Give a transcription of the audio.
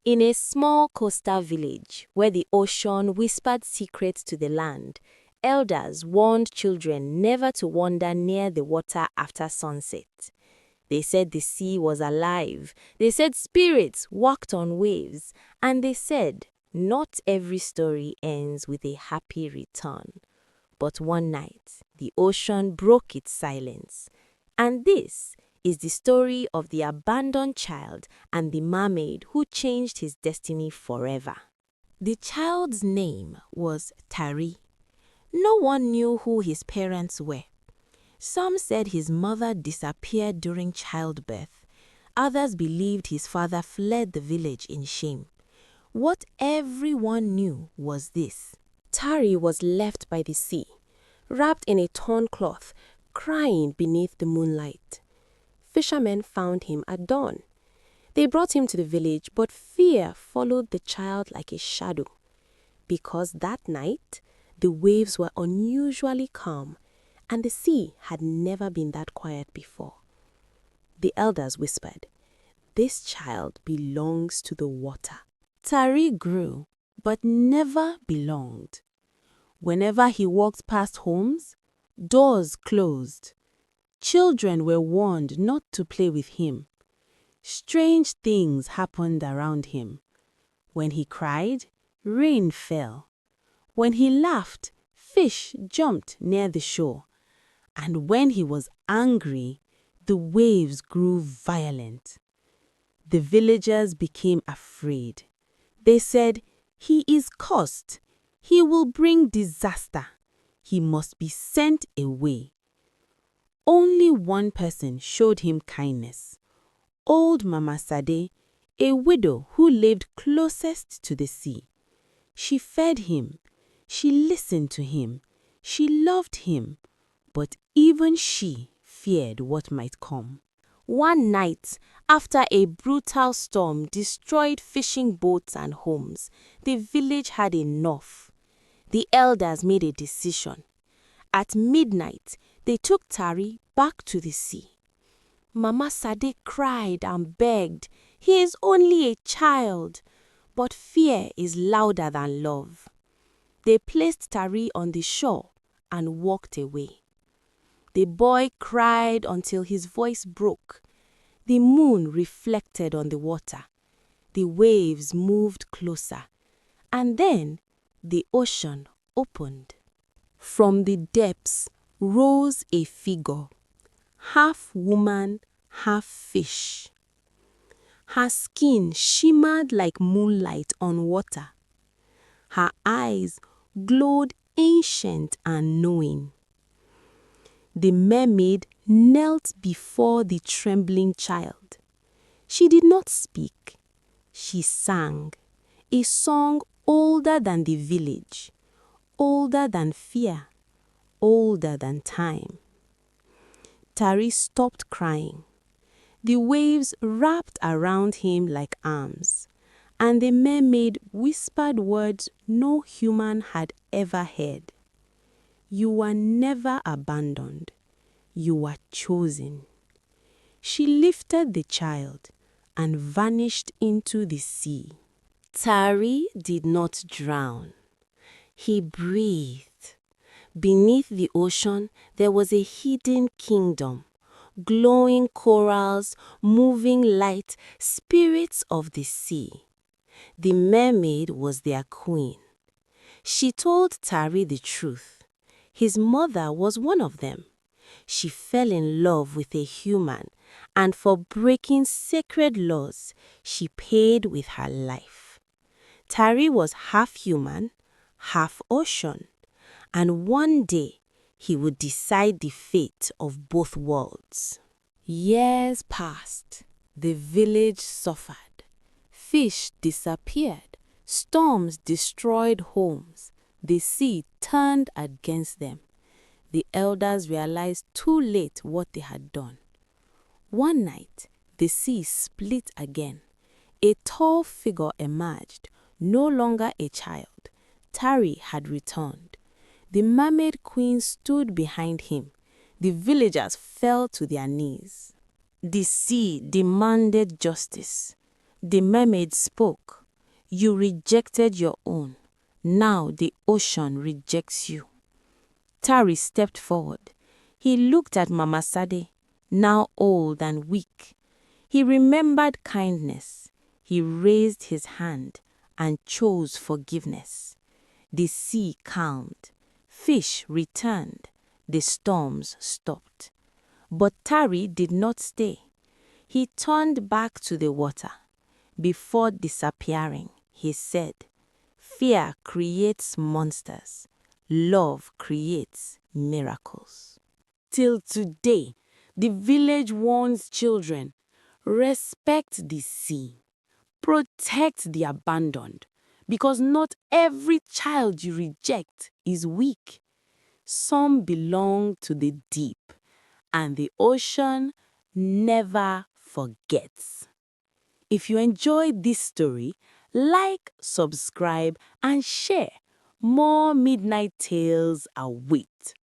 In a small coastal village where the ocean whispered secrets to the land, elders warned children never to wander near the water after sunset. They said the sea was alive, they said spirits walked on waves, and they said not every story ends with a happy return. But one night, the ocean broke its silence. And this is the story of the abandoned child and the mermaid who changed his destiny forever. The child's name was Tari. No one knew who his parents were. Some said his mother disappeared during childbirth. Others believed his father fled the village in shame. What everyone knew was this: Tari was left by the sea, wrapped in a torn cloth, crying beneath the moonlight. Fishermen found him at dawn. They brought him to the village, but fear followed the child like a shadow. Because that night, the waves were unusually calm, and the sea had never been that quiet before. The elders whispered, "This child belongs to the water." Tari grew, but never belonged. Whenever he walked past homes, doors closed. Children were warned not to play with him. Strange things happened around him. When he cried, rain fell. When he laughed, fish jumped near the shore. And when he was angry, the waves grew violent. The villagers became afraid. They said, "He is cursed. He will bring disaster. He must be sent away." Only one person showed him kindness: old Mama Sade, a widow who lived closest to the sea. She fed him, she listened to him, she loved him, but even she feared what might come. One night, after a brutal storm destroyed fishing boats and homes, the village had enough. The elders made a decision. At midnight, they took Tari back to the sea. Mama Sade cried and begged, "He is only a child." But fear is louder than love. They placed Tari on the shore and walked away. The boy cried until his voice broke. The moon reflected on the water. The waves moved closer. And then the ocean opened. From the depths rose a figure, half woman, half fish. Her skin shimmered like moonlight on water. Her eyes glowed ancient and knowing. The mermaid knelt before the trembling child. She did not speak. She sang, a song older than the village, older than fear, older than time. Tari stopped crying. The waves wrapped around him like arms, and the mermaid whispered words no human had ever heard. "You were never abandoned. You were chosen." She lifted the child and vanished into the sea. Tari did not drown. He breathed. Beneath the ocean, there was a hidden kingdom. Glowing corals, moving light, spirits of the sea. The mermaid was their queen. She told Tari the truth. His mother was one of them. She fell in love with a human, and for breaking sacred laws, she paid with her life. Tari was half human, half ocean, and one day he would decide the fate of both worlds. Years passed. The village suffered. Fish disappeared. Storms destroyed homes. The sea turned against them. The elders realized too late what they had done. One night, the sea split again. A tall figure emerged, no longer a child. Tari had returned. The mermaid queen stood behind him. The villagers fell to their knees. The sea demanded justice. The mermaid spoke. You rejected your own. Now the ocean rejects you. Tari stepped forward. He looked at Mama Sade, now old and weak. He remembered kindness. He raised his hand and chose forgiveness. The sea calmed. Fish returned. The storms stopped. But Tari did not stay. He turned back to the water. Before disappearing, he said, "Fear creates monsters. Love creates miracles." Till today, the village warns children, respect the sea, protect the abandoned, because not every child you reject is weak. Some belong to the deep, and the ocean never forgets. If you enjoyed this story, like, subscribe, and share. More midnight tales await.